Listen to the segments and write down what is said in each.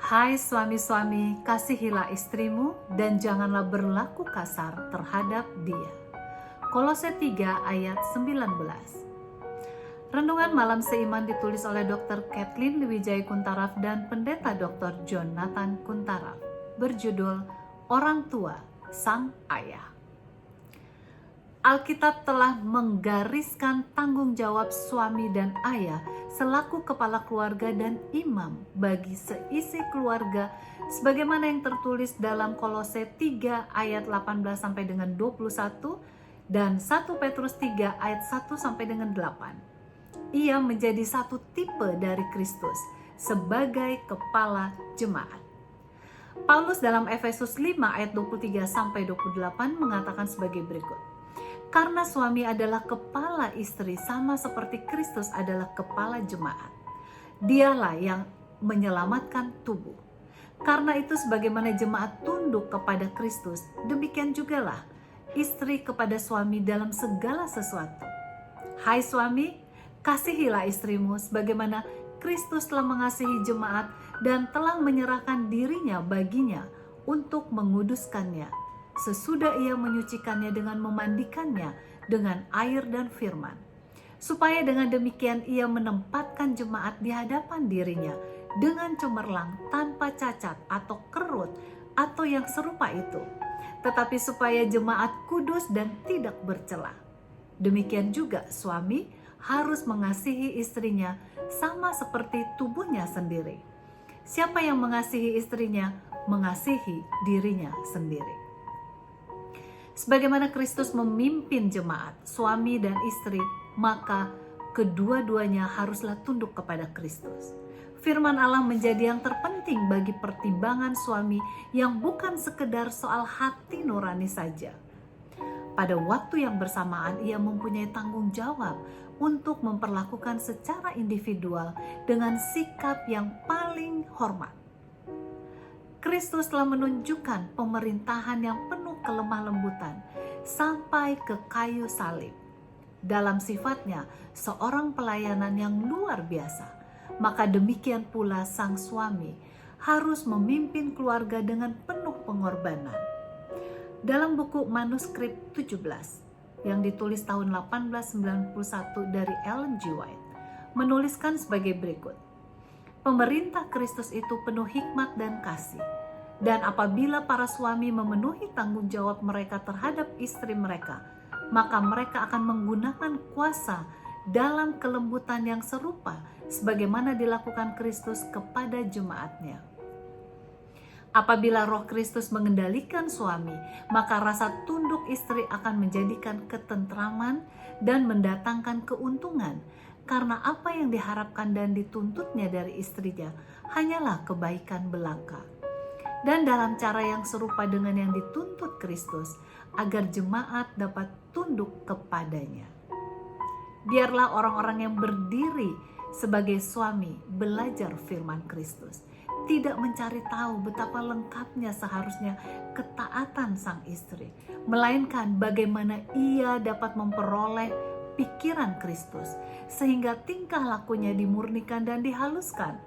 Hai suami-suami, kasihilah istrimu dan janganlah berlaku kasar terhadap dia. Kolose 3 ayat 19. Renungan malam seiman ditulis oleh Dr. Kathleen Lewijaya Kuntaraf dan Pendeta Dr. Jonathan Kuntaraf. Berjudul Orang Tua Sang Ayah. Alkitab telah menggariskan tanggung jawab suami dan ayah selaku kepala keluarga dan imam bagi seisi keluarga sebagaimana yang tertulis dalam Kolose 3 ayat 18 sampai dengan 21 dan 1 Petrus 3 ayat 1 sampai dengan 8. Ia menjadi satu tipe dari Kristus sebagai kepala jemaat. Paulus dalam Efesus 5 ayat 23 sampai 28 mengatakan sebagai berikut. Karena suami adalah kepala istri sama seperti Kristus adalah kepala jemaat. Dialah yang menyelamatkan tubuh. Karena itu sebagaimana jemaat tunduk kepada Kristus, demikian jugalah istri kepada suami dalam segala sesuatu. Hai suami, kasihilah istrimu sebagaimana Kristus telah mengasihi jemaat dan telah menyerahkan dirinya baginya untuk menguduskannya, sesudah ia menyucikannya dengan memandikannya dengan air dan firman, supaya dengan demikian ia menempatkan jemaat di hadapan dirinya dengan cemerlang, tanpa cacat atau kerut atau yang serupa itu, tetapi supaya jemaat kudus dan tidak bercela. Demikian juga suami harus mengasihi istrinya sama seperti tubuhnya sendiri. Siapa yang mengasihi istrinya, mengasihi dirinya sendiri. Sebagaimana Kristus memimpin jemaat, suami dan istri, maka kedua-duanya haruslah tunduk kepada Kristus. Firman Allah menjadi yang terpenting bagi pertimbangan suami yang bukan sekedar soal hati nurani saja. Pada waktu yang bersamaan ia mempunyai tanggung jawab untuk memperlakukan secara individual dengan sikap yang paling hormat. Kristus telah menunjukkan pemerintahan yang penuh kelemah lembutan sampai ke kayu salib. Dalam sifatnya seorang pelayanan yang luar biasa, maka demikian pula sang suami harus memimpin keluarga dengan penuh pengorbanan. Dalam buku manuskrip 17 yang ditulis tahun 1891 dari Ellen G. White menuliskan sebagai berikut. Pemerintah Kristus itu penuh hikmat dan kasih. Dan apabila para suami memenuhi tanggung jawab mereka terhadap istri mereka, maka mereka akan menggunakan kuasa dalam kelembutan yang serupa sebagaimana dilakukan Kristus kepada jemaatnya. Apabila Roh Kristus mengendalikan suami, maka rasa tunduk istri akan menjadikan ketentraman dan mendatangkan keuntungan, karena apa yang diharapkan dan dituntutnya dari istrinya hanyalah kebaikan belaka. Dan dalam cara yang serupa dengan yang dituntut Kristus, agar jemaat dapat tunduk kepadanya. Biarlah orang-orang yang berdiri sebagai suami belajar firman Kristus, tidak mencari tahu betapa lengkapnya seharusnya ketaatan sang istri, melainkan bagaimana ia dapat memperoleh pikiran Kristus, sehingga tingkah lakunya dimurnikan dan dihaluskan,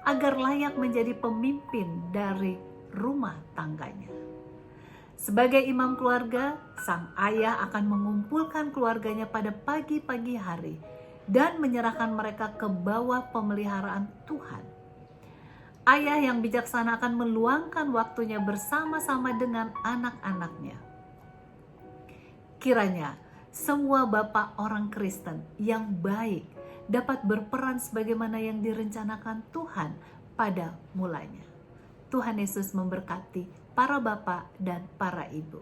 agar layak menjadi pemimpin dari rumah tangganya. Sebagai imam keluarga, sang ayah akan mengumpulkan keluarganya pada pagi-pagi hari dan menyerahkan mereka ke bawah pemeliharaan Tuhan. Ayah yang bijaksana akan meluangkan waktunya bersama-sama dengan anak-anaknya. Kiranya semua bapak orang Kristen yang baik dapat berperan sebagaimana yang direncanakan Tuhan pada mulanya. Tuhan Yesus memberkati para bapak dan para ibu.